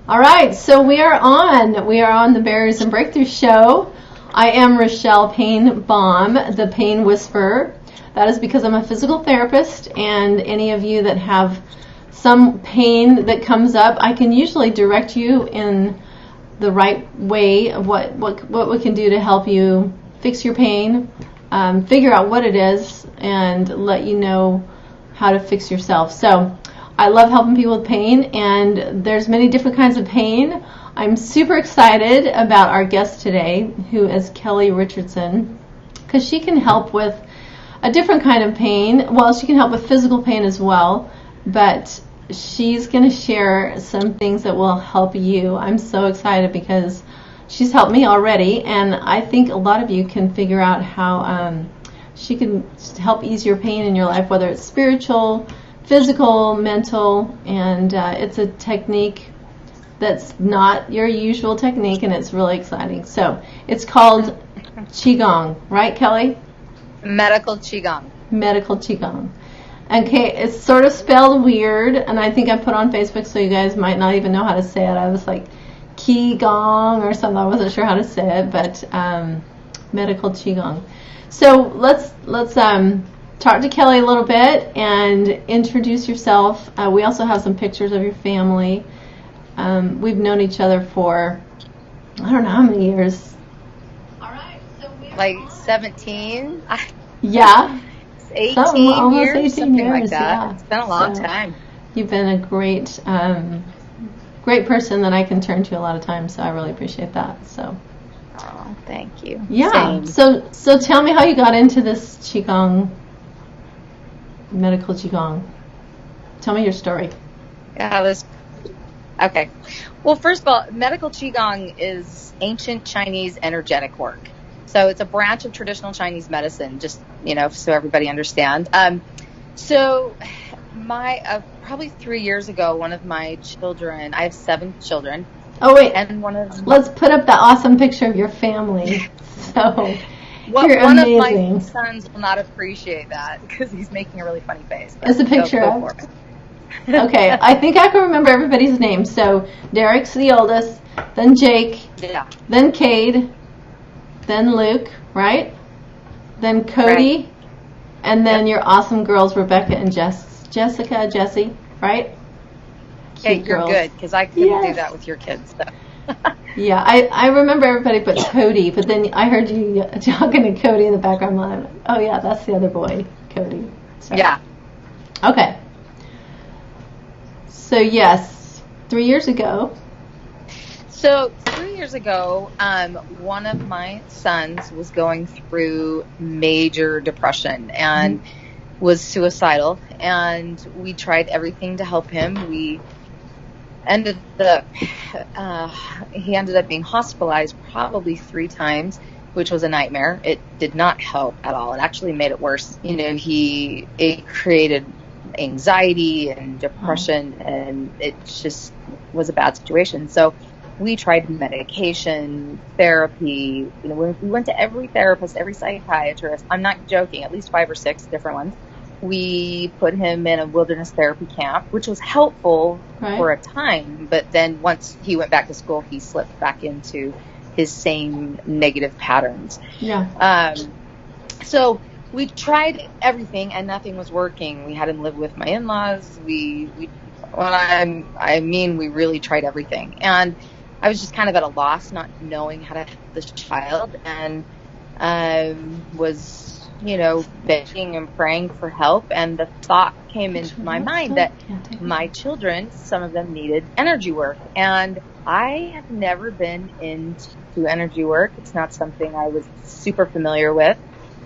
All right, so we are on the Barriers and Breakthroughs show. I am Rochelle Payne Baum, the Pain Whisperer. That is because I'm a physical therapist, and any of you that have some pain that comes up, I can usually direct you in the right way of what we can do to help you fix your pain, figure out what it is, and let you know how to fix yourself. So I love helping people with pain, and there's many different kinds of pain. I'm super excited about our guest today, who is Kelle Richardson, because she can help with a different kind of pain. Well, she can help with physical pain as well, but she's going to share some things that will help you. I'm so excited because she's helped me already, and I think a lot of you can figure out how she can help ease your pain in your life, whether it's spiritual, physical, mental, and it's a technique that's not your usual technique, and it's really exciting. So it's called Qigong, right, Kelle? Medical Qigong. Medical Qigong. Okay, it's sort of spelled weird, and I think I put on Facebook so you guys might not even know how to say it. I was like Qigong or something. I wasn't sure how to say it, but Medical Qigong. So let's talk to Kelle a little bit and introduce yourself. We also have some pictures of your family. We've known each other for, I don't know how many years. All right, so like 17. Yeah. 18 almost years, 18 something years, like that. yeah. It's been a long time. You've been a great person that I can turn to a lot of times, so I really appreciate that. So. Oh, thank you. Yeah. Same. So tell me how you got into this Qigong, Medical Qigong. Tell me your story. Yeah, okay. Well, first of all, Medical Qigong is ancient Chinese energetic work. So it's a branch of traditional Chinese medicine, just, so everybody understands. So probably 3 years ago, one of my children, I have 7 children. Oh, wait. And let's put up that awesome picture of your family. So you're one amazing. Of my sons will not appreciate that because he's making a really funny face. It's a picture of? Okay, I think I can remember everybody's name. So Derek's the oldest, then Jake, then Cade, then Luke, right? Then Cody, right. And then your awesome girls, Rebecca and Jesse, right? Hey, you're good, because I couldn't do that with your kids. So. Yeah, I remember everybody but Cody, but then I heard you talking to Cody in the background. Like, oh, yeah, that's the other boy, Cody. So. Yeah. Okay. So, yes, 3 years ago. So 3 years ago, one of my sons was going through major depression and was suicidal, and we tried everything to help him. He ended up being hospitalized probably 3 times, which was a nightmare. It did not help at all. It actually made it worse. It created anxiety and depression, and it just was a bad situation. So we tried medication, therapy. We went to every therapist, every psychiatrist. I'm not joking, at least 5 or 6 different ones. We put him in a wilderness therapy camp, which was helpful for a time. But then once he went back to school, he slipped back into his same negative patterns. Yeah. So we tried everything, and nothing was working. We had him live with my in-laws. We really tried everything. And I was just kind of at a loss, not knowing how to help this child, and was, begging and praying for help. And the thought came into my mind that my children, some of them needed energy work. And I have never been into energy work. It's not something I was super familiar with.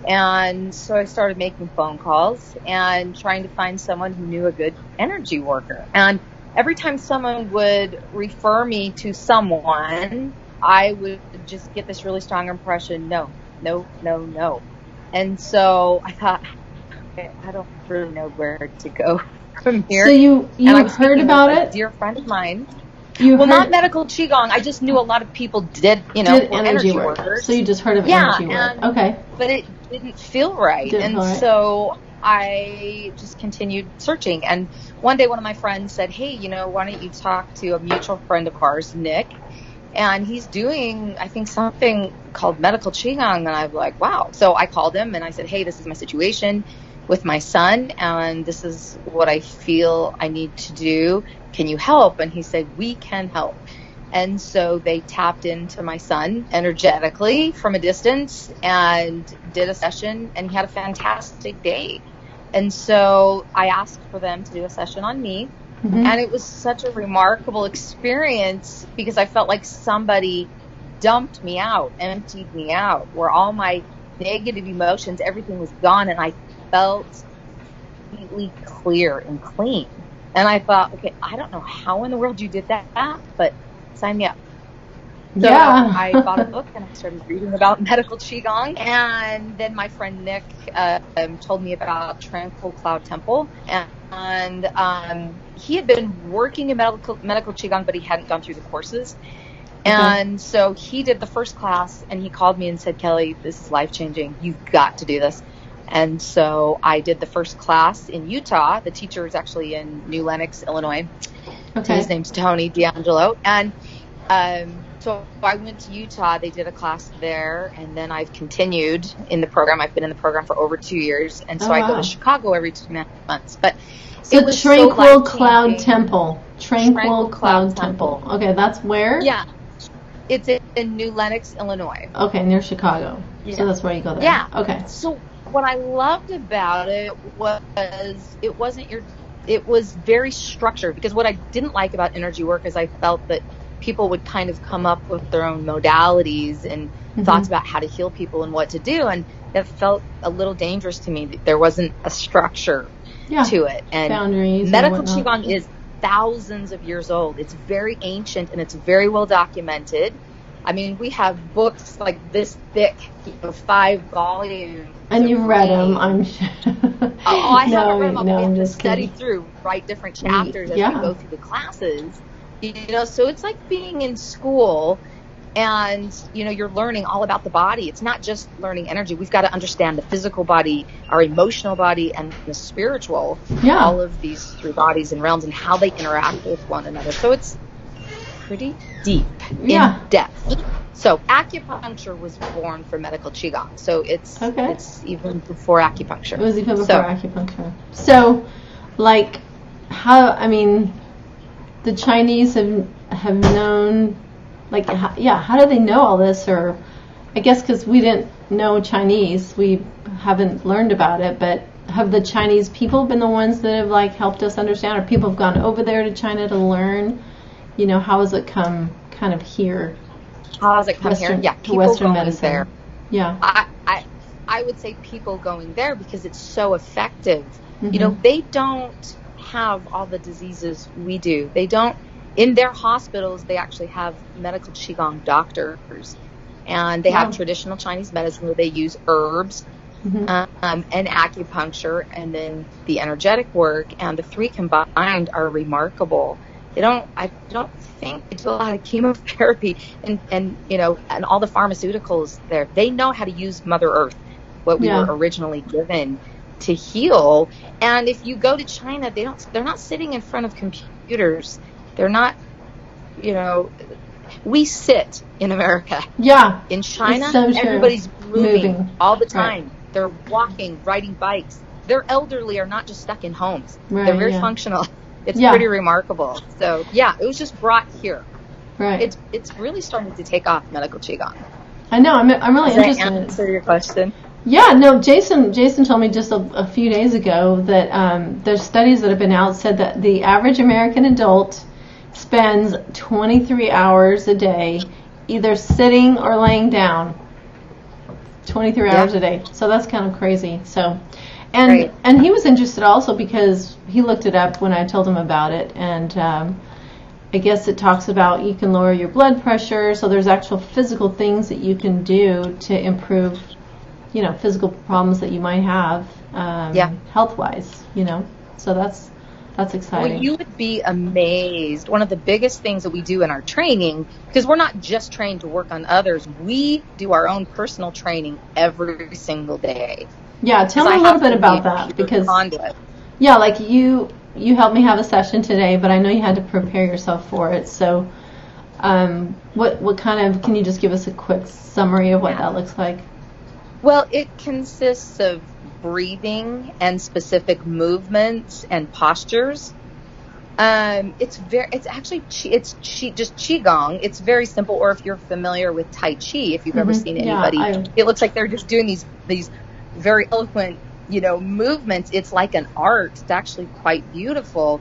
And so I started making phone calls and trying to find someone who knew a good energy worker. And every time someone would refer me to someone, I would just get this really strong impression, no. And so I thought, okay, I don't really know where to go from here. So you heard about it? A dear friend of mine. Not Medical Qigong. I just knew a lot of people did energy workers. So you just heard of energy work. Okay. But it didn't feel right. So I just continued searching. And one day, one of my friends said, hey, why don't you talk to a mutual friend of ours, Nick? And he's doing, I think, something called Medical Qigong. And I'm like, wow. So I called him and I said, hey, this is my situation with my son, and this is what I feel I need to do. Can you help? And he said, we can help. And so they tapped into my son energetically from a distance and did a session, and he had a fantastic day. And so I asked for them to do a session on me. Mm-hmm. And it was such a remarkable experience because I felt like somebody dumped me out, emptied me out, where all my negative emotions, everything was gone, and I felt completely clear and clean. And I thought, okay, I don't know how in the world you did that, but sign me up. So yeah. I bought a book and I started reading about Medical Qigong. And then my friend Nick told me about Tranquil Cloud Temple. And he had been working in medical Qigong, but he hadn't gone through the courses. And so he did the first class, and he called me and said, Kelle, this is life-changing. You've got to do this. And so I did the first class in Utah. The teacher is actually in New Lenox, Illinois. Okay. His name's Tony D'Angelo. And so I went to Utah. They did a class there, and then I've continued in the program. I've been in the program for over 2 years, and so I go to Chicago every 2.5 months. But so it was Tranquil Cloud Temple. Tranquil Cloud Temple. Okay, that's where? Yeah. It's in New Lenox, Illinois. Okay, near Chicago. Yeah. So that's where you go there. Yeah. Okay. So what I loved about it was it was very structured, because what I didn't like about energy work is I felt that people would kind of come up with their own modalities and thoughts about how to heal people and what to do, and it felt a little dangerous to me that there wasn't a structure to it. And boundaries. Medical Qigong is thousands of years old. It's very ancient and it's very well documented. I mean, we have books like this thick, 5 volumes. And you've read them, I'm sure. I haven't read them. I'm just studied through, write different chapters as we go through the classes. So it's like being in school, and you're learning all about the body. It's not just learning energy. We've got to understand the physical body, our emotional body, and the spiritual. All of these 3 bodies and realms and how they interact with one another. So it's pretty deep, in depth. So acupuncture was born from Medical Qigong. So it's even before acupuncture. It was even before acupuncture. So, like, the Chinese have known, like, how do they know all this? Or, I guess because we didn't know Chinese, we haven't learned about it, but have the Chinese people been the ones that have, like, helped us understand, or people have gone over there to China to learn? How has it come kind of here? How has it come here? Yeah, to Western medicine. There. Yeah. I would say people going there because it's so effective. They don't have all the diseases we do. They don't. In their hospitals, they actually have Medical Qigong doctors, and they have traditional Chinese medicine where they use herbs and acupuncture, and then the energetic work, and the 3 combined are remarkable. I don't think they do a lot of chemotherapy and all the pharmaceuticals there. They know how to use Mother Earth, what we were originally given to heal. And if you go to China, they're not sitting in front of computers. They're not, we sit in America. Yeah. In China, everybody's moving all the time. Right. They're walking, riding bikes. Their elderly are not just stuck in homes. Right, they're very functional. It's pretty remarkable. So, it was just brought here. Right. It's really starting to take off, Medical Qigong. I know. I'm really interested. Does that answer your question? Yeah. No. Jason told me just a few days ago that there's studies that have been out said that the average American adult spends 23 hours a day either sitting or laying down. 23 hours a day. So that's kind of crazy. So. And he was interested also because he looked it up when I told him about it, and I guess it talks about you can lower your blood pressure, so there's actual physical things that you can do to improve, physical problems that you might have health-wise, So that's exciting. Well, you would be amazed. One of the biggest things that we do in our training, because we're not just trained to work on others, we do our own personal training every single day. Yeah, tell me a little bit about that, because conduit. Yeah, like you helped me have a session today, but I know you had to prepare yourself for it. So, what kind of, can you just give us a quick summary of what that looks like? Well, it consists of breathing and specific movements and postures. It's just Qigong. It's very simple. Or if you're familiar with Tai Chi, if you've ever seen anybody, it looks like they're just doing these very eloquent, movements. It's like an art. It's actually quite beautiful,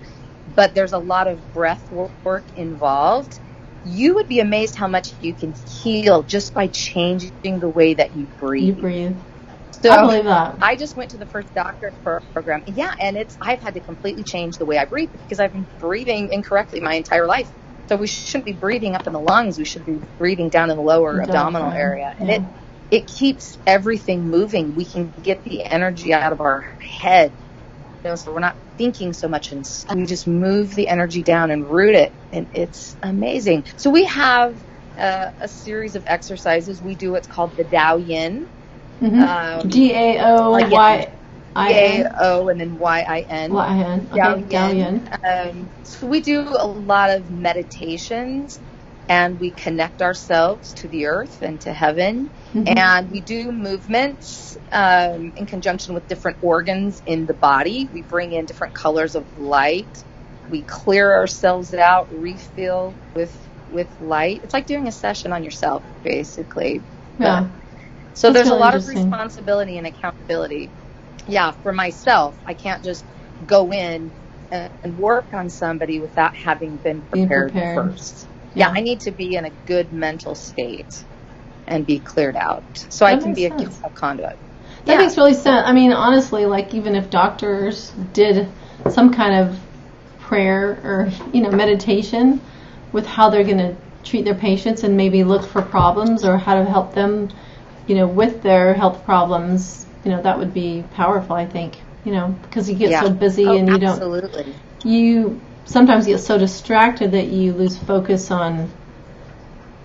but there's a lot of breath work involved. You would be amazed how much you can heal just by changing the way that you breathe. So I believe that. I just went to the first doctor program. Yeah, and I've had to completely change the way I breathe because I've been breathing incorrectly my entire life. So we shouldn't be breathing up in the lungs. We should be breathing down in the lower abdominal area. And it keeps everything moving. We can get the energy out of our head. So we're not thinking so much, and we just move the energy down and root it, and it's amazing. So we have a series of exercises. We do what's called the Dao Yin. Daoyin. Dao and then Yin. Dao Yin. So we do a lot of meditations, and we connect ourselves to the earth and to heaven. And we do movements in conjunction with different organs in the body. We bring in different colors of light. We clear ourselves out, refill with light. It's like doing a session on yourself, basically. Yeah. So there's a lot of responsibility and accountability. Yeah, for myself, I can't just go in and work on somebody without having been prepared. First. Yeah, I need to be in a good mental state and be cleared out so I can be a conduit. That makes really sense. I mean, honestly, like even if doctors did some kind of prayer or, meditation with how they're going to treat their patients and maybe look for problems or how to help them, with their health problems, that would be powerful, I think, because you get so busy and you sometimes get so distracted that you lose focus on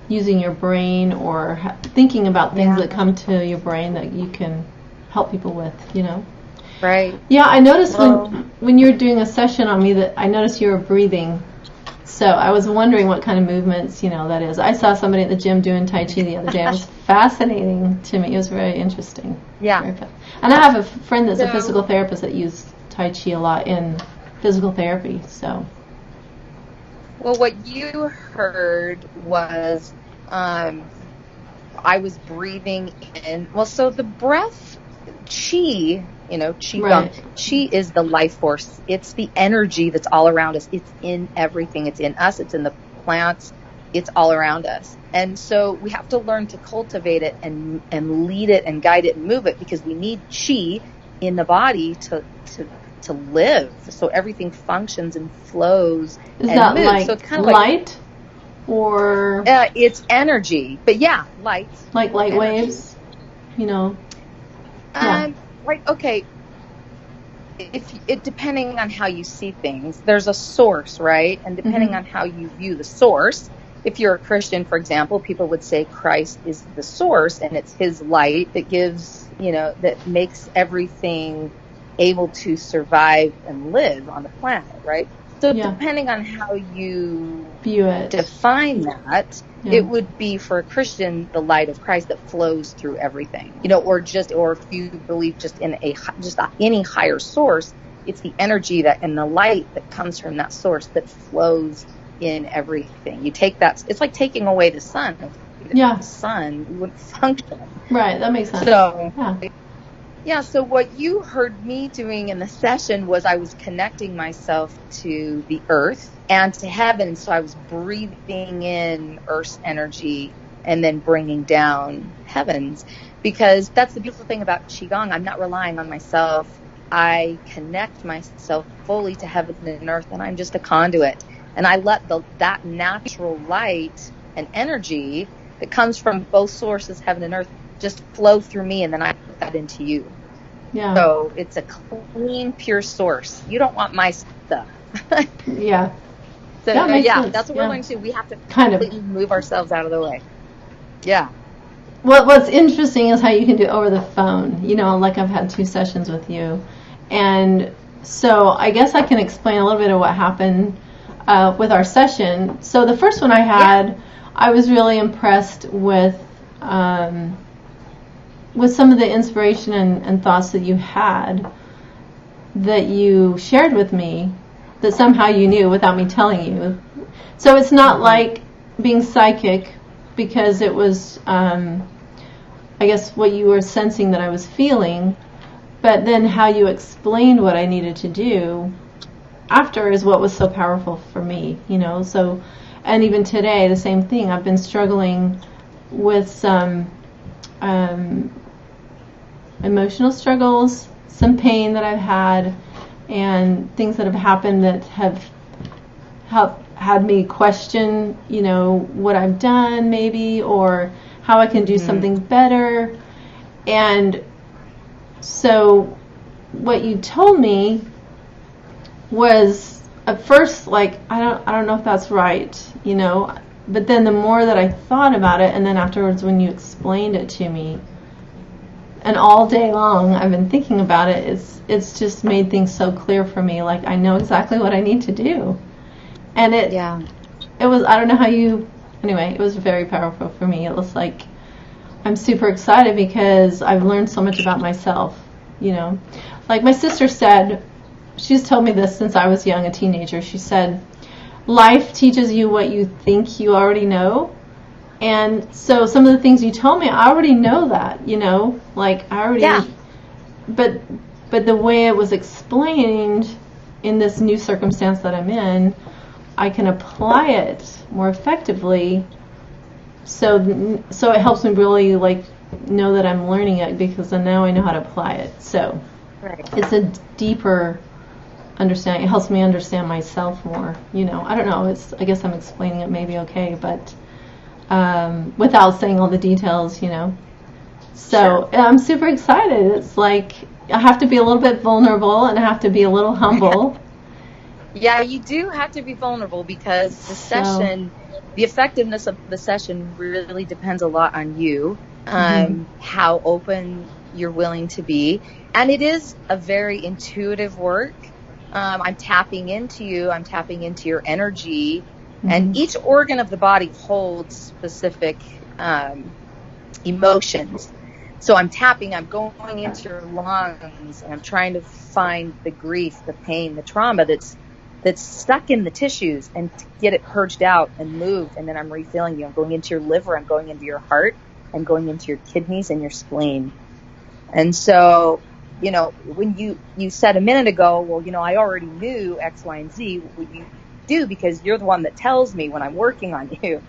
using your brain or thinking about things that come to your brain that you can help people with, Right. Yeah, I noticed when you were doing a session on me that I noticed you were breathing. So I was wondering what kind of movements, that is. I saw somebody at the gym doing Tai Chi the other day. It was fascinating to me. It was very interesting. Yeah. And I have a friend that's a physical therapist that used Tai Chi a lot in physical therapy. So. Well, what you heard was I was breathing in. Well, so the breath, Qi, Qigong. Right. Qi is the life force. It's the energy that's all around us. It's in everything. It's in us. It's in the plants. It's all around us. And so we have to learn to cultivate it and lead it and guide it and move it because we need Qi in the body to live. So everything functions and flows Is and that moves. like so it's kind of light or? It's energy. But yeah, light. Like light waves, Okay, depending on how you see things, there's a source, right? And depending on how you view the source, if you're a Christian, for example, people would say Christ is the source and it's his light that gives, that makes everything able to survive and live on the planet, right? So depending on how you view it, define that, it would be for a Christian the light of Christ that flows through everything, or if you believe just in any higher source, it's the energy that and the light that comes from that source that flows in everything. You take that; it's like taking away the sun. The sun wouldn't function. Right, that makes sense. So. Yeah, so what you heard me doing in the session was I was connecting myself to the earth and to heaven. So I was breathing in earth's energy and then bringing down heaven's. Because that's the beautiful thing about Qigong. I'm not relying on myself. I connect myself fully to heaven and earth, and I'm just a conduit. And I let that natural light and energy that comes from both sources, heaven and earth, just flow through me, and then I put that into you. Yeah. So it's a clean, pure source. You don't want my stuff. Yeah. So that makes sense. That's what we're going to do. We have to completely move ourselves out of the way. Yeah. What's interesting is how you can do it over the phone. Like I've had 2 sessions with you, and so I guess I can explain a little bit of what happened with our session. So the first one I had, I was really impressed with some of the inspiration and thoughts that you had, that you shared with me, that somehow you knew without me telling you. So it's not like being psychic, because it was, I guess, what you were sensing that I was feeling, but then how you explained what I needed to do after is what was so powerful for me, So, and even today, the same thing. I've been struggling with some emotional struggles, some pain that I've had, and things that have happened that have had me question, what I've done maybe, or how I can do something better. And so what you told me was at first like, I don't know if that's right, but then the more that I thought about it, and then afterwards when you explained it to me, and all day long I've been thinking about it, it's just made things so clear for me. Like, I know exactly what I need to do. And it was, I don't know how anyway, it was very powerful for me. It was like, I'm super excited because I've learned so much about myself, Like my sister said, she's told me this since I was young, a teenager. She said, life teaches you what you think you already know. And so some of the things you told me, I already know that, like I already, but the way it was explained in this new circumstance that I'm in, I can apply it more effectively. So it helps me really like know that I'm learning it, because then now I know how to apply it. So it's a deeper understanding. It helps me understand myself more. I don't know. I guess I'm explaining it maybe okay, but without saying all the details, So I'm super excited. It's like I have to be a little bit vulnerable, and I have to be a little humble. Yeah, you do have to be vulnerable, because the effectiveness of the session really depends a lot on you, how open you're willing to be. And it is a very intuitive work. I'm tapping into you. I'm tapping into your energy. And each organ of the body holds specific emotions. So I'm going into your lungs, and I'm trying to find the grief, the pain, the trauma that's stuck in the tissues, and to get it purged out and moved. And then I'm refilling you. I'm going into your liver. I'm going into your heart. I'm going into your kidneys and your spleen. And so, when you said a minute ago, well, I already knew X, Y, and Z. Well, you do, because you're the one that tells me when I'm working on you.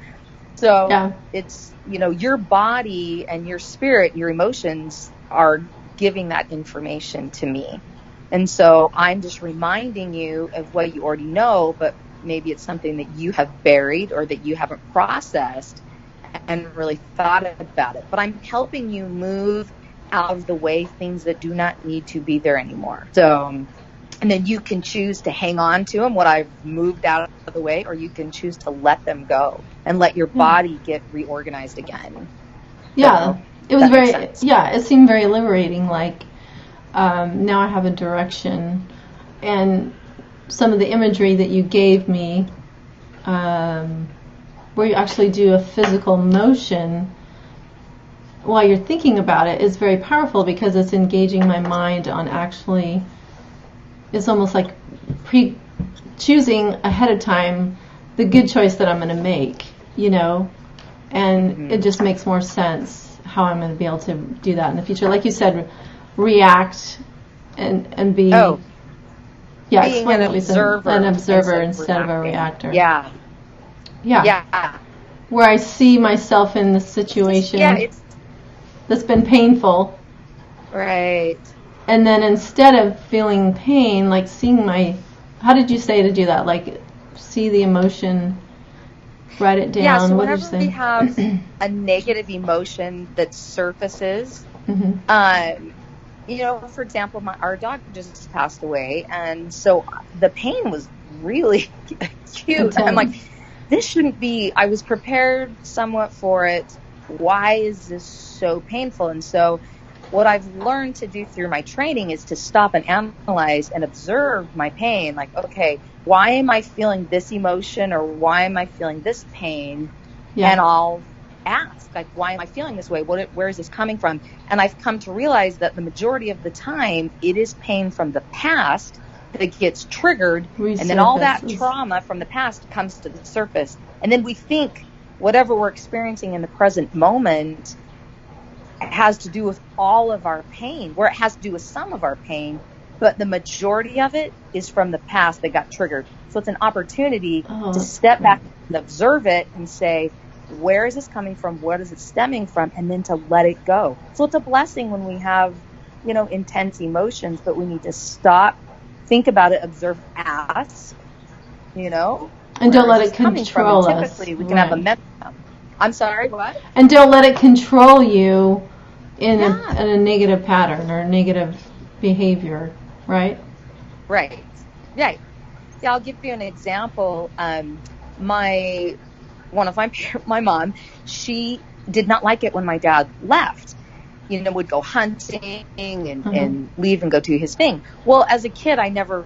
So it's, your body and your spirit, your emotions are giving that information to me. And so I'm just reminding you of what you already know, but maybe it's something that you have buried or that you haven't processed and really thought about it. But I'm helping you move out of the way things that do not need to be there anymore. So, and then you can choose to hang on to them, what I've moved out of the way, or you can choose to let them go and let your body get reorganized again. Yeah, so, it was it seemed very liberating. Like, now I have a direction, and some of the imagery that you gave me, where you actually do a physical motion while you're thinking about it, is very powerful, because it's engaging my mind on actually, it's almost like choosing ahead of time the good choice that I'm going to make, and it just makes more sense how I'm going to be able to do that in the future. Like you said, react and be explain that we said an observer instead of a reactor. Yeah. Where I see myself in the situation that's been painful, right? And then instead of feeling pain, like seeing how did you say to do that? Like, see the emotion, write it down. Yeah, so what whenever we have a negative emotion that surfaces, for example, our dog just passed away, and so the pain was really acute. I'm like, this shouldn't be. I was prepared somewhat for it, why is this so painful? And so what I've learned to do through my training is to stop and analyze and observe my pain. Like, okay, why am I feeling this emotion, or why am I feeling this pain? Yeah. And I'll ask, like, why am I feeling this way? Where is this coming from? And I've come to realize that the majority of the time it is pain from the past that gets triggered, and then all that trauma from the past comes to the surface. And then we think whatever we're experiencing in the present moment has to do with all of our pain, where it has to do with some of our pain, but the majority of it is from the past that got triggered. So it's an opportunity to step back and observe it and say, where is this coming from? What is it stemming from? And then to let it go. So it's a blessing when we have, intense emotions, but we need to stop, think about it, observe, ask, and don't let it control us. Typically, we can have a mental. I'm sorry, what? And don't let it control you in a negative pattern or a negative behavior, right? Right. Yeah, I'll give you an example. My mom, she did not like it when my dad left. Would go hunting and leave and go do his thing. Well, as a kid, I never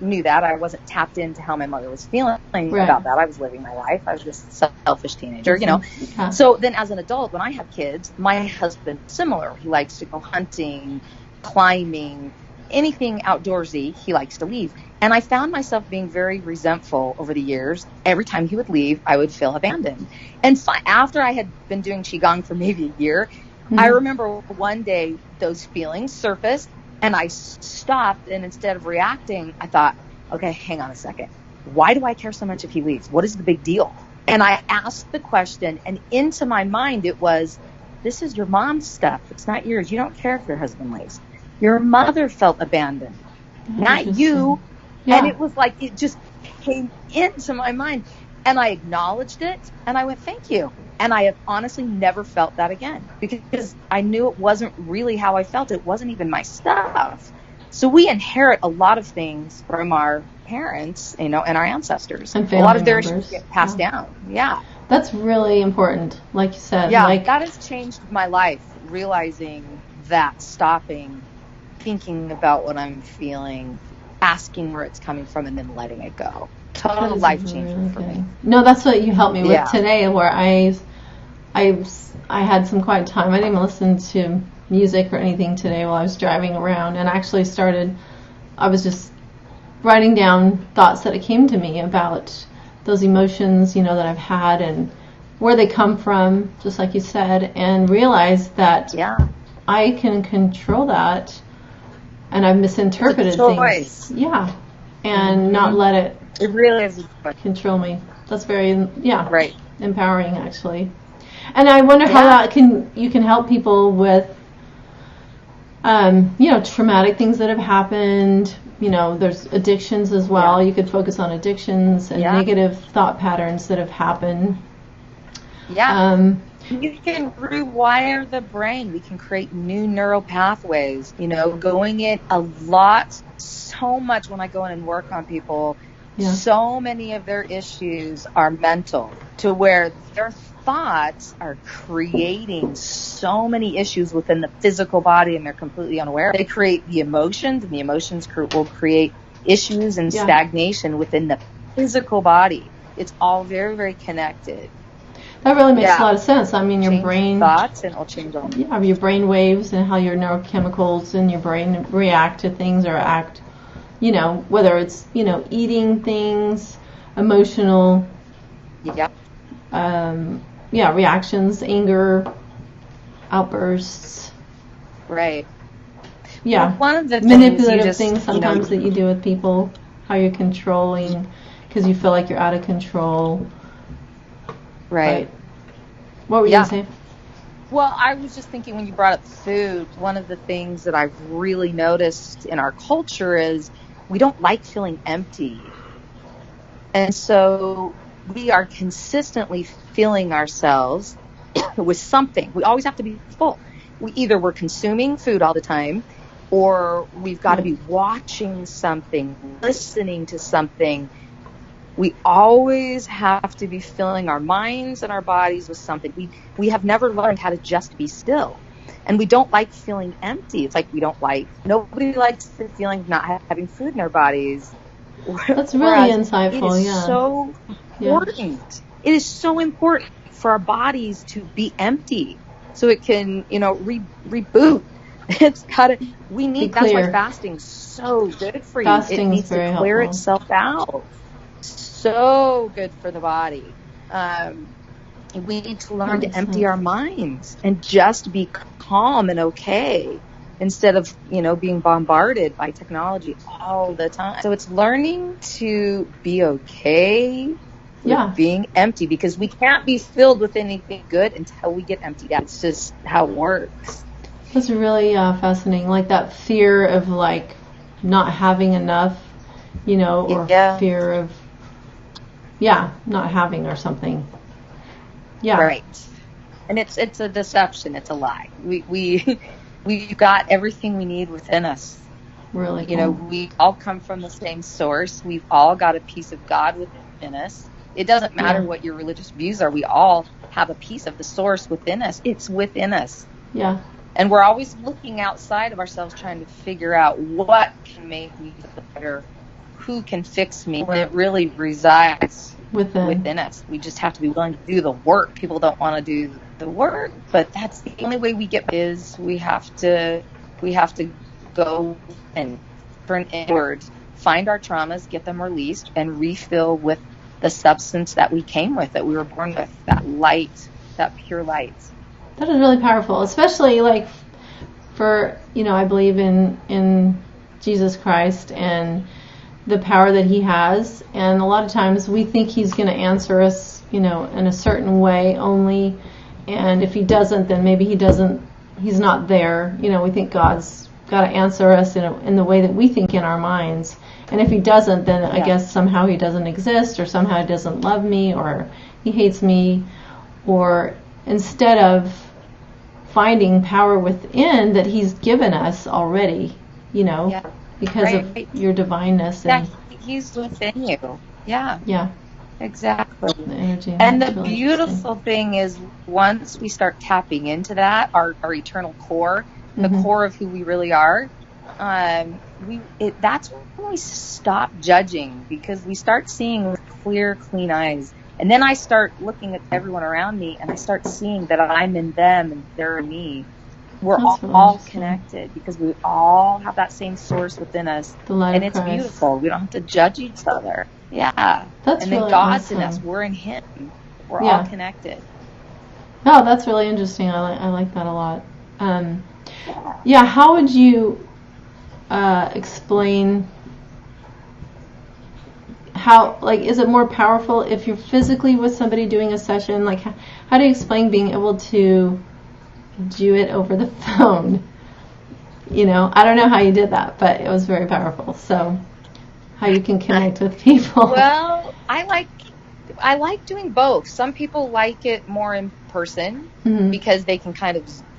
knew that. I wasn't tapped into how my mother was feeling about that. I was living my life. I was just a selfish teenager, Okay. So then as an adult, when I have kids, my husband, similar. He likes to go hunting, climbing, anything outdoorsy, he likes to leave. And I found myself being very resentful over the years. Every time he would leave, I would feel abandoned. And after I had been doing Qigong for maybe a year, I remember one day those feelings surfaced, and I stopped, and instead of reacting, I thought, okay, hang on a second. Why do I care so much if he leaves? What is the big deal? And I asked the question, and into my mind it was, this is your mom's stuff. It's not yours. You don't care if your husband leaves. Your mother felt abandoned, not you. Yeah. And it was like it just came into my mind. And I acknowledged it, and I went, thank you. And I have honestly never felt that again, because I knew it wasn't really how I felt. It wasn't even my stuff. So we inherit a lot of things from our parents, and our ancestors. And a lot of their members. Issues get passed down. Yeah. That's really important, like you said. Yeah, that has changed my life, realizing that, stopping, thinking about what I'm feeling, asking where it's coming from, and then letting it go. Total life changer for me. No, that's what you helped me with today, where I had some quiet time. I didn't even listen to music or anything today while I was driving around, and actually I was just writing down thoughts that came to me about those emotions, that I've had and where they come from, just like you said, and realized that I can control that, and I've misinterpreted things. Yeah. And not let it really is control me. That's very empowering, actually. And I wonder how that you can help people with traumatic things that have happened. There's addictions as well. You could focus on addictions and negative thought patterns that have happened. You can rewire the brain. We can create new neural pathways. Going in a lot, so much when I go in and work on people, so many of their issues are mental, to where their thoughts are creating so many issues within the physical body, and they're completely unaware. They create the emotions, and the emotions will create issues and stagnation within the physical body. It's all very, very connected. That really makes a lot of sense. I mean, your brain thoughts, and it'll change all. Yeah, your brain waves and how your neurochemicals in your brain react to things or act. Whether it's eating things, emotional. Reactions, anger, outbursts. Right. Yeah. Well, one of the manipulative things sometimes that you do with people, how you're controlling because you feel like you're out of control. Right. What were you going to say? Well, I was just thinking when you brought up food, one of the things that I've really noticed in our culture is we don't like feeling empty. And so we are consistently filling ourselves with something. We always have to be full. We're consuming food all the time, or we've got to be watching something, listening to something. We always have to be filling our minds and our bodies with something. We have never learned how to just be still. And we don't like feeling empty. It's like nobody likes the feeling of not having food in their bodies. That's really insightful, it is so important. It is so important for our bodies to be empty so it can, reboot. That's why fasting's so good for you. It needs to clear itself out. So good for the body. We need to learn to empty our minds and just be calm and okay instead of, being bombarded by technology all the time. So it's learning to be okay with being empty, because we can't be filled with anything good until we get emptied out. It's just how it works. That's really fascinating. Like that fear of like not having enough, or fear of not having or something. Yeah. Right. And it's a deception. It's a lie. We've got everything we need within us. Really cool. We all come from the same source. We've all got a piece of God within us. It doesn't matter what your religious views are. We all have a piece of the source within us. It's within us. Yeah. And we're always looking outside of ourselves, trying to figure out what can make me better, who can fix me, when it really resides within us. We just have to be willing to do the work. People don't want to do the work, but that's the only way we get is we have to go and turn inward, find our traumas, get them released, and refill with the substance that we came with, that we were born with, that light, that pure light. That is really powerful, especially like for, I believe in Jesus Christ and the power that he has. And a lot of times we think he's going to answer us, in a certain way only. And if he doesn't, then maybe he's not there. We think God's got to answer us in the way that we think in our minds. And if he doesn't, then I guess somehow he doesn't exist, or somehow he doesn't love me, or he hates me, or instead of finding power within that he's given us already, because of your divineness. And he's within you. Yeah. Yeah. Exactly. The energy. And the really beautiful thing is, once we start tapping into that, our eternal core, the core of who we really are, that's when we stop judging, because we start seeing with clear, clean eyes. And then I start looking at everyone around me, and I start seeing that I'm in them and they're in me. We're all connected, because we all have that same source within us. And it's beautiful. We don't have to judge each other. Yeah. That's and then really God's awesome. in us. We're in him. We're all connected. Oh, that's really interesting. I like that a lot. How would you explain how, like, is it more powerful if you're physically with somebody doing a session? Like, how do you explain being able to do it over the phone? I don't know how you did that, but it was very powerful. So, how you can connect with people? Well, I like doing both. Some people like it more in person because they can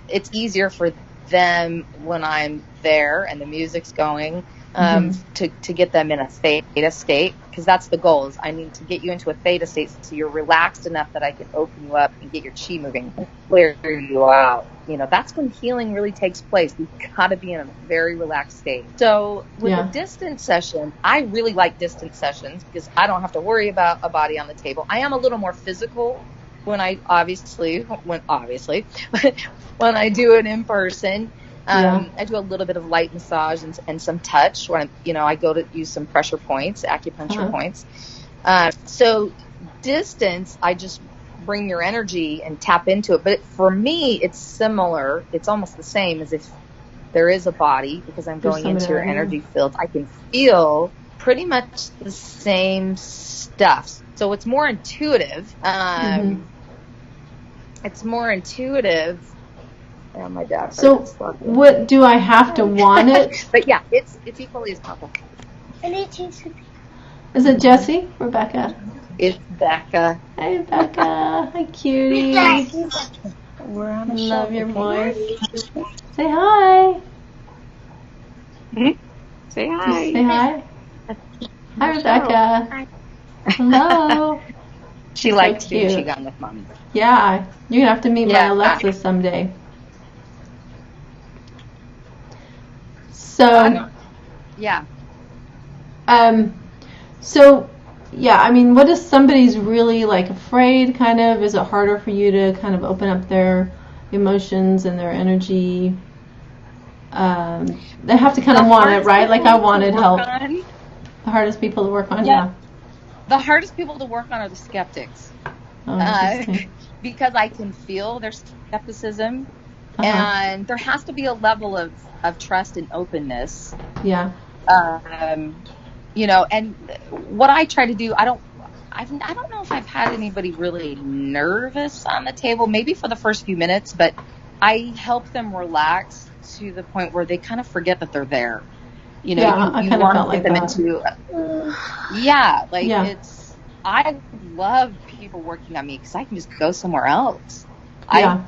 it's easier for them when I'm there and the music's going to get them in a theta state, because that's the goal. Is I need to get you into a theta state so you're relaxed enough that I can open you up and get your chi moving, clear you out. That's when healing really takes place. We've got to be in a very relaxed state. So with a distance session, I really like distance sessions because I don't have to worry about a body on the table. I am a little more physical when I when I do it in person. I do a little bit of light massage and some touch when I go to use some pressure points, acupuncture points. So distance, I just bring your energy and tap into it. But for me, it's similar. It's almost the same as if there is a body, because I'm going into your energy field. I can feel pretty much the same stuff. So it's more intuitive. It's more intuitive. Oh, my dad. So what do I have to want it? But yeah, it's equally as powerful. Is it Jessie? Rebecca? It's Becca. Hey, Becca. Hi, cutie. We're on the show. Love your voice. Say hi. Say hi. Say hi. Hi, Rebecca. Hi. Hello. She So likes doing cute. Qigong with Mommy. Yeah, you're gonna have to meet my Yeah. Alexa someday. So, Yeah. so yeah, I mean, what if somebody's really like afraid? Kind of, is it harder for you to kind of open up their emotions and their energy? They have to kind of want it, right? Like I wanted help. The hardest people to work on, yeah. The hardest people to work on are the skeptics. Oh, interesting. Because I can feel their skepticism, and there has to be a level of trust and openness. Yeah. You know, and what I try to do, I don't know if I've had anybody really nervous on the table, maybe for the first few minutes, but I help them relax to the point where they kind of forget that they're there. You know, yeah, you want to get them into, I love people working on me because I can just go somewhere else. Yeah.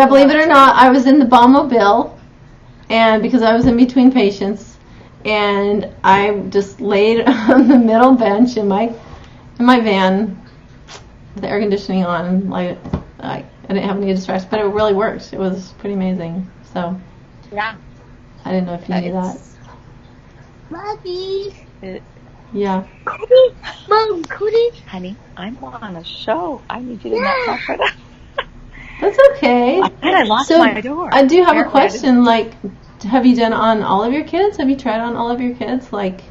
Believe it or not, I was in the Bombmobile, and because I was in between patients, and I just laid on the middle bench in my van, with the air conditioning on, like I didn't have any distractions, but it really worked. It was pretty amazing. So yeah, I didn't know if you knew that. Mommy. Yeah. Cody. Honey, I'm on a show. I need you to not talk right now. That's okay. I locked my door. I do have a question. Like, have you done on all of your kids? Have you tried on all of your kids? Like,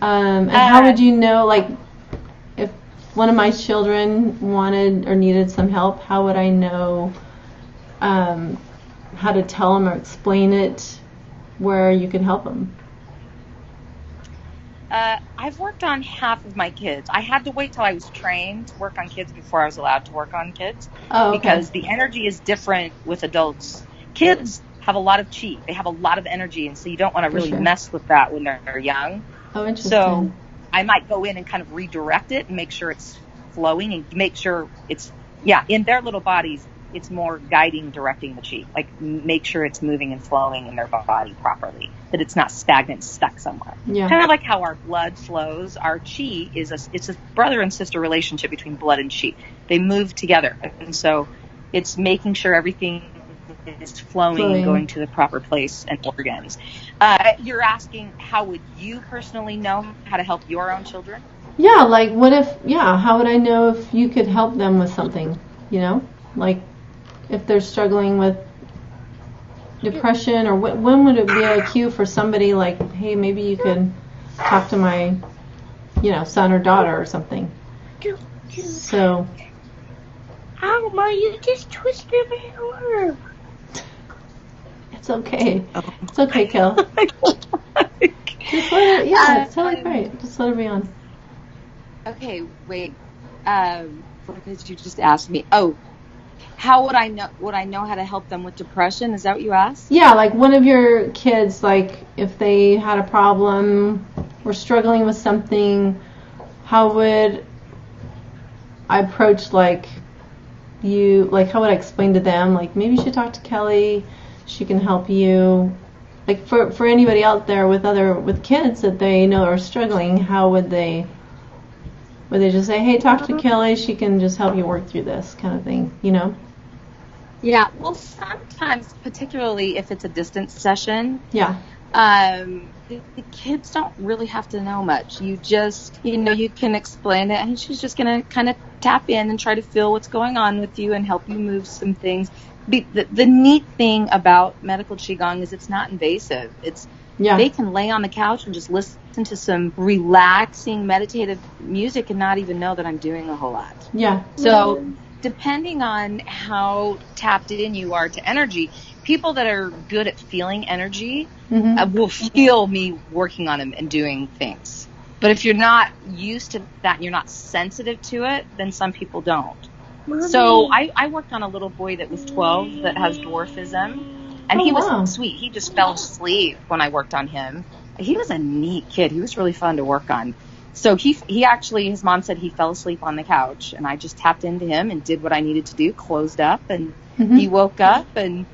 and how would you know, like, if one of my children wanted or needed some help, how would I know how to tell them or explain it where you can help them? I've worked on half of my kids. I had to wait till I was trained to work on kids before I was allowed to work on kids. Oh, okay. Because the energy is different with adults. Kids have a lot of chi. They have a lot of energy, and so you don't want to really mess with that when they're young. Oh, interesting. So I might go in and kind of redirect it and make sure it's flowing and make sure it's, in their little bodies, it's more guiding, directing the chi. Like, make sure it's moving and flowing in their body properly, that it's not stagnant, stuck somewhere. Yeah. Kind of like how our blood flows. Our chi it's a brother and sister relationship between blood and chi. They move together. And so it's making sure everything is flowing and going to the proper place and organs. You're asking, how would you personally know how to help your own children? Yeah, like how would I know if you could help them with something, you know? Like, if they're struggling with depression, or when would it be a cue for somebody like, hey, maybe you could talk to my, son or daughter or something. So. Ow, Ma, you just twisted my arm. It's okay. It's okay, Kelle. Just let it, it's totally great. Just let it be on. Okay, wait. What did you just ask me? Oh, how would I know how to help them with depression? Is that what you asked? Yeah, like one of your kids, like if they had a problem or struggling with something, how would I approach how would I explain to them, like, maybe you should talk to Kelle, she can help you. Like for anybody out there with kids that they know are struggling, how would they just say, hey, talk to Kelle, she can just help you work through this kind of thing, Yeah, well, sometimes, particularly if it's a distance session, the kids don't really have to know much. You just, you can explain it, and she's just going to kind of tap in and try to feel what's going on with you and help you move some things. The neat thing about Medical Qigong is it's not invasive. They can lay on the couch and just listen to some relaxing, meditative music and not even know that I'm doing a whole lot. Yeah. So depending on how tapped in you are to energy, people that are good at feeling energy will feel me working on them and doing things. But if you're not used to that and you're not sensitive to it, then some people don't. Mommy. So I worked on a little boy that was 12 that has dwarfism. And he was sweet. He just fell asleep when I worked on him. He was a neat kid. He was really fun to work on. So he actually, his mom said he fell asleep on the couch, and I just tapped into him and did what I needed to do, closed up, and he woke up, and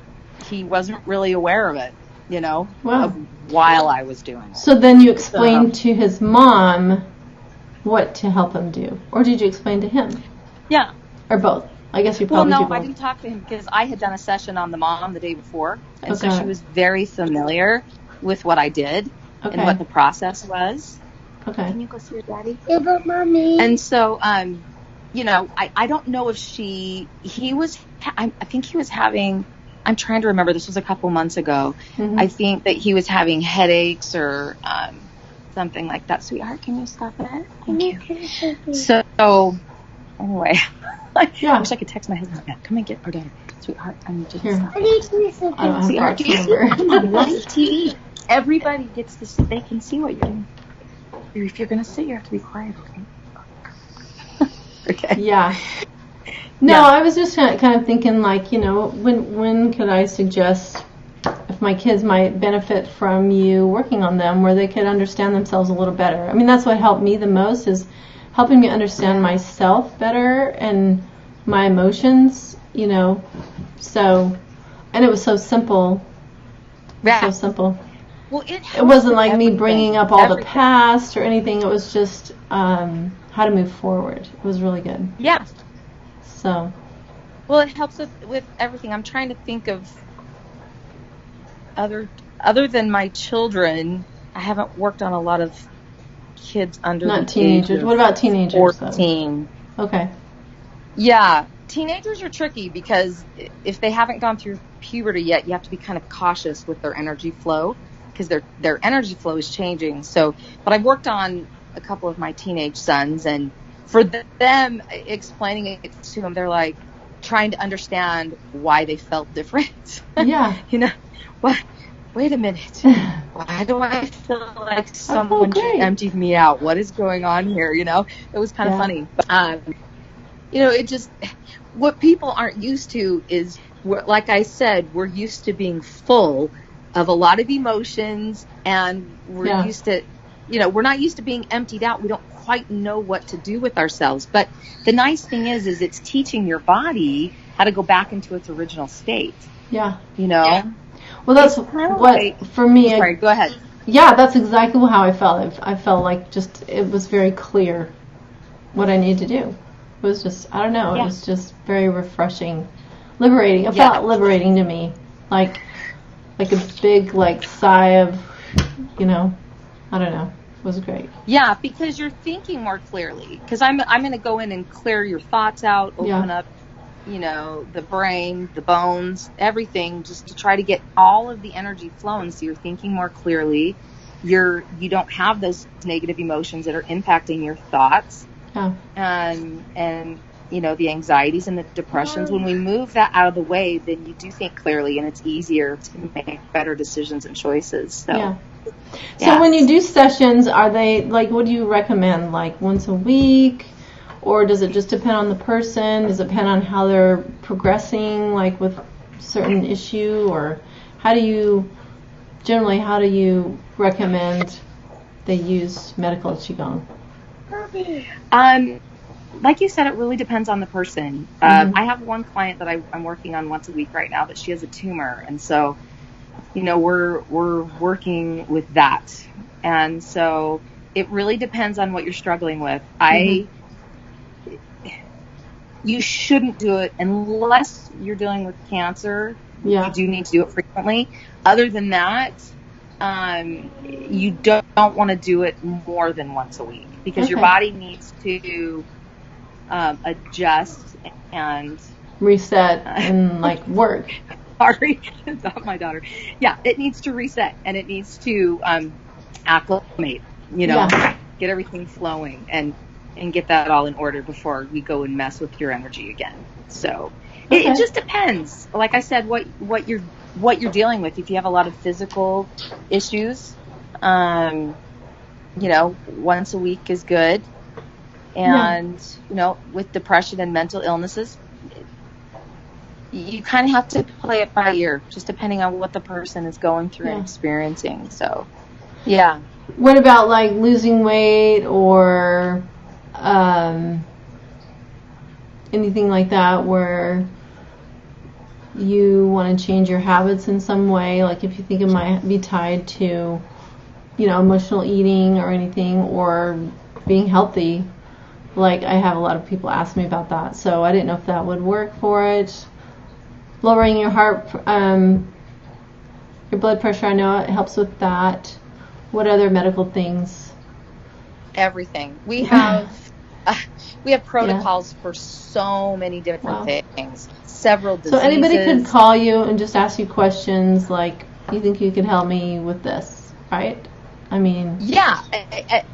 he wasn't really aware of it. Wow. while I was doing it. So then you explained to his mom what to help him do, or did you explain to him? Yeah. Or both? I guess you Well, probably no, did both. I didn't talk to him because I had done a session on the mom the day before, and so Okay. she was very familiar with what I did and Okay. what the process was. Okay. Can you go see your daddy? Yeah, but mommy. And so, I don't know if I think he was having, I'm trying to remember, this was a couple months ago. Mhm. I think that he was having headaches or something like that. Sweetheart, can you stop it? Thank you. So, anyway, Yeah. I wish I could text my husband. Yeah, come and get our daughter. Sweetheart, I need you to Here. stop. I need to do I don't something. have Sweetheart, Bob's can you see? number. Come on, live TV. Everybody gets this. They can see what you're doing. If you're going to sit, you have to be quiet, okay? Okay. Yeah. No, Yeah. I was just kind of thinking, like, when could I suggest if my kids might benefit from you working on them, where they could understand themselves a little better. I mean, that's what helped me the most, is helping me understand myself better and my emotions, So, and it was so simple. Yeah. So simple. Well, It wasn't like me everything. bringing up all the Everything. past or anything. It was just how to move forward. It was really good. Yeah. So, Well, it helps with everything. I'm trying to think of other than my children. I haven't worked on a lot of kids under not the teenagers. age of What about teenagers? 14. Though? Okay. Yeah, teenagers are tricky because if they haven't gone through puberty yet, you have to be kind of cautious with their energy flow because their energy flow is changing. So, but I've worked on a couple of my teenage sons, and for them, explaining it to them, they're like trying to understand why they felt different. Yeah. What? Wait a minute. Why do I feel like someone great. emptied me out? What is going on here? It was kind of funny. But, it just, what people aren't used to is, like I said, we're used to being full of a lot of emotions, and we're used to, we're not used to being emptied out. We don't quite know what to do with ourselves. But the nice thing is it's teaching your body how to go back into its original state. Yeah. Yeah. Well, that's what, for me... Sorry, go ahead. Yeah, that's exactly how I felt. I felt like it was very clear what I needed to do. It was just, I don't know, it was just very refreshing, liberating. It felt liberating to me, like a big, sigh of, I don't know. It was great. Yeah, because you're thinking more clearly. Because I'm going to go in and clear your thoughts out, open up, the brain, the bones, everything, just to try to get all of the energy flowing, so you're thinking more clearly. You don't have those negative emotions that are impacting your thoughts. Yeah. And the anxieties and the depressions. When we move that out of the way, then you do think clearly, and it's easier to make better decisions and choices. So. So when you do sessions, are they, what do you recommend, once a week? Or does it just depend on the person? Does it depend on how they're progressing, with certain issue? Or how do you recommend they use Medical Qigong? Like you said, it really depends on the person. I have one client that I'm working on once a week right now, that she has a tumor. And so, we're working with that. And so it really depends on what you're struggling with. You shouldn't do it unless you're dealing with cancer. Yeah. You do need to do it frequently. Other than that, you don't want to do it more than once a week, because your body needs to adjust and reset and work. Sorry, it's not my daughter. Yeah, it needs to reset, and it needs to acclimate. Get everything flowing and get that all in order before we go and mess with your energy again. So it just depends. Like I said, what you're dealing with. If you have a lot of physical issues, once a week is good. And with depression and mental illnesses, you kind of have to play it by ear, just depending on what the person is going through and experiencing. So, yeah. What about losing weight or anything like that, where you want to change your habits in some way, like if you think it might be tied to, emotional eating or anything, or being healthy. Like, I have a lot of people ask me about that, so I didn't know if that would work for it. Lowering your heart, your blood pressure, I know it helps with that. What other medical things? Everything. We have protocols for so many different things. Several diseases. So anybody could call you and just ask you questions like, you think you could help me with this, right? I mean... Yeah,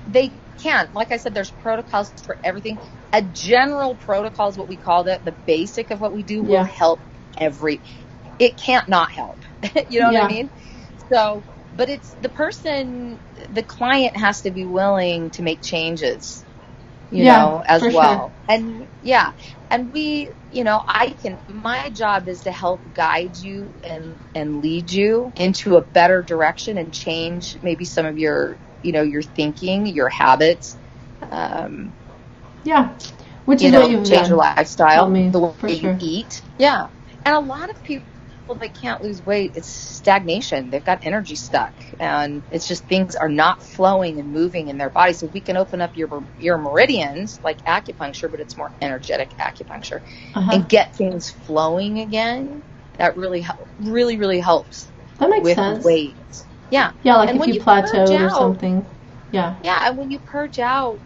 they can. Like I said, there's protocols for everything. A general protocol is what we call it. The basic of what we do will help it can't not help. You know what I mean? So, but it's the client has to be willing to make changes, you know, as well. Sure. And we, my job is to help guide you and lead you into a better direction and change maybe some of your, your thinking, your habits. Which is what you've change your lifestyle, the way you eat. Yeah. And a lot of people, they can't lose weight. It's stagnation. They've got energy stuck, and it's just things are not flowing and moving in their body. So we can open up your meridians like acupuncture, but it's more energetic acupuncture, and get things flowing again. That really really helps. That makes with sense. Weight. Yeah. Yeah, like and if you plateaued or something. Yeah. Yeah, and when you purge out,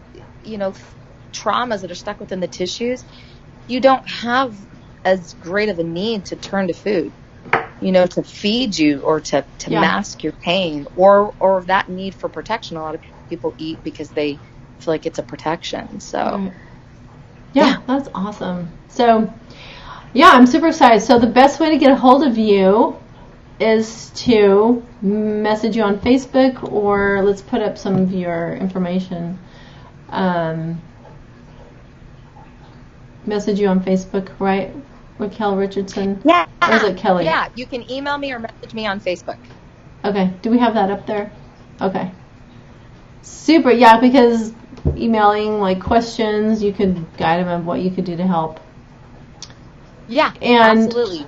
traumas that are stuck within the tissues, you don't have as great of a need to turn to food, to feed you or to mask your pain or that need for protection. A lot of people eat because they feel like it's a protection. So, yeah, that's awesome. So, I'm super excited. So the best way to get a hold of you is to message you on Facebook, or let's put up some of your information. Message you on Facebook, right? With Kelle Richardson? Yeah. Or is it Kelly? Yeah, you can email me or message me on Facebook. Okay. Do we have that up there? Okay. Super. Yeah, because emailing like questions, you could guide them on what you could do to help. Yeah, and absolutely.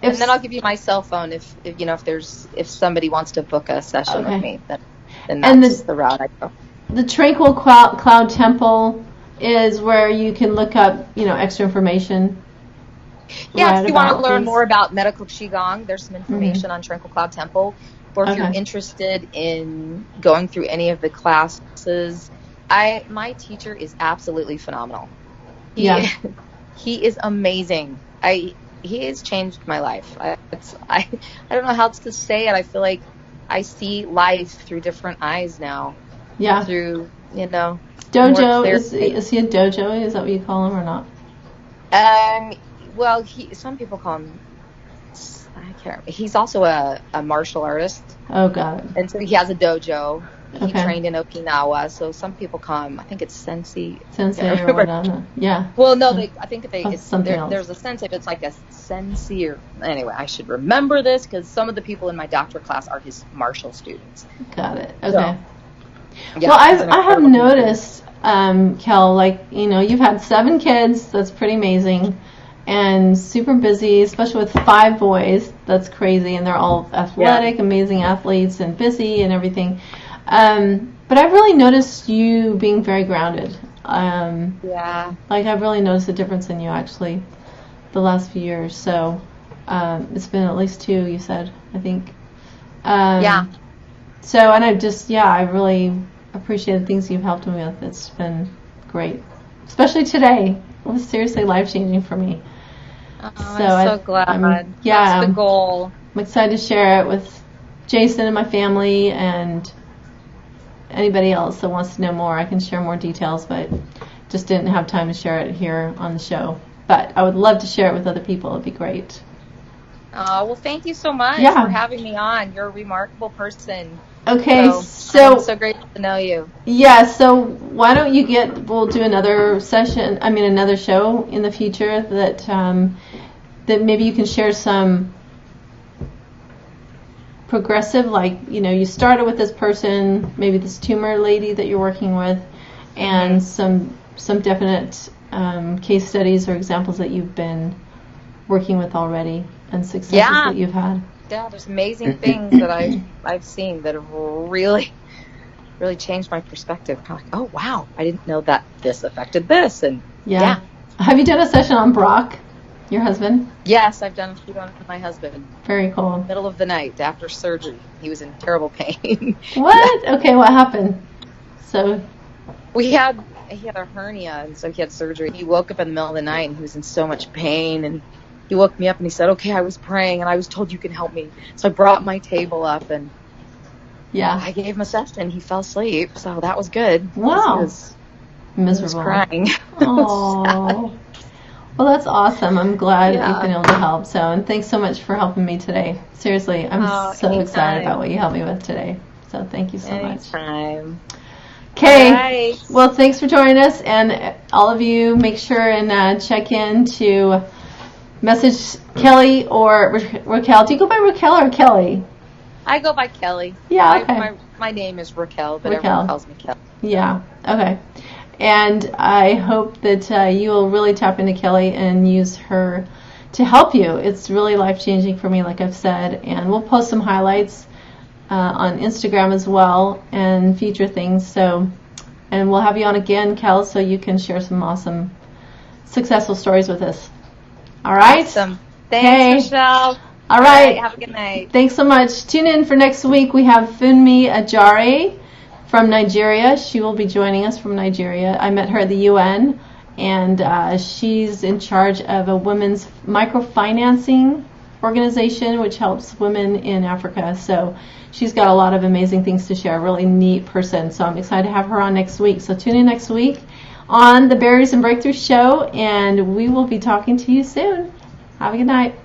And then I'll give you my cell phone if somebody wants to book a session with me, then that's the route I go. The Tranquil Cloud Temple is where you can look up, extra information. Yeah, if you want to learn more about Medical Qigong, there's some information on Tranquil Cloud Temple. Or if you're interested in going through any of the classes, my teacher is absolutely phenomenal. He is amazing. He has changed my life. I don't know how else to say it. I feel like I see life through different eyes now. Yeah. Through, dojo, is he a dojo? Is that what you call him or not? Well, some people call him, I can't remember. He's also a martial artist. Oh, got it. And so he has a dojo. He trained in Okinawa, so some people call him, I think it's sensei. Sensei or whatever. Yeah. Well, no, I think there's a sensei, but it's like a sensei or, anyway, I should remember this because some of the people in my doctorate class are his martial students. Got it. Okay. So, well, I have noticed, Kelle, you've had 7 kids. That's pretty amazing. And super busy, especially with 5 boys. That's crazy. And they're all athletic, amazing athletes, and busy and everything. But I've really noticed you being very grounded. I've really noticed a difference in you, actually, the last few years. So it's been at least 2, you said, I think. So, and I really appreciate the things you've helped me with. It's been great. Especially today. It was seriously life-changing for me. Oh, I'm so glad. That's the goal. I'm excited to share it with Jason and my family and anybody else that wants to know more. I can share more details, but just didn't have time to share it here on the show. But I would love to share it with other people. It'd be great. Well, thank you so much for having me on. You're a remarkable person. Okay, so I'm so grateful to know you. Yeah, so why don't we'll do another session, another show in the future that maybe you can share some progressive, you started with this person, maybe this tumor lady that you're working with, and some definite case studies or examples that you've been working with already. and successes Yeah. that you've had. Yeah, there's amazing things that I've seen that have really changed my perspective. Kind of like, oh wow, I didn't know that this affected this, and Yeah. Have you done a session on Brock, your husband? Yes, I've done a few on my husband. Very cool. Middle of the night after surgery, he was in terrible pain. What? Okay, what happened? So He had a hernia, and so he had surgery. He woke up in the middle of the night, and he was in so much pain, and he woke me up, and he said, okay, I was praying, and I was told you can help me. So I brought my table up, and yeah, I gave him a session. He fell asleep, so that was good. Wow. He was miserable. crying. Oh. Well, that's awesome. I'm glad Yeah. you've been able to help. So, and thanks so much for helping me today. Seriously, I'm so anytime. excited about what you helped me with today. So thank you so much. Anytime. Okay. All right. Well, thanks for joining us, and all of you, make sure and check in to message Kelly or Raquel. Do you go by Raquel or Kelly? I go by Kelly. Yeah, okay. My name is Raquel, but Raquel. everyone calls me Kelly. Yeah, okay. And I hope that you will really tap into Kelly and use her to help you. It's really life-changing for me, like I've said. And we'll post some highlights on Instagram as well and future things. So, and we'll have you on again, Kel, so you can share some awesome, successful stories with us. All right? Awesome. Thanks, Okay. Michelle. All right. Have a good night. Thanks so much. Tune in for next week. We have Funmi Ajare from Nigeria. She will be joining us from Nigeria. I met her at the UN, and she's in charge of a women's microfinancing organization which helps women in Africa. So she's got a lot of amazing things to share. A really neat person. So I'm excited to have her on next week. So tune in next week on the Barriers and Breakthroughs show, and we will be talking to you soon. Have a good night.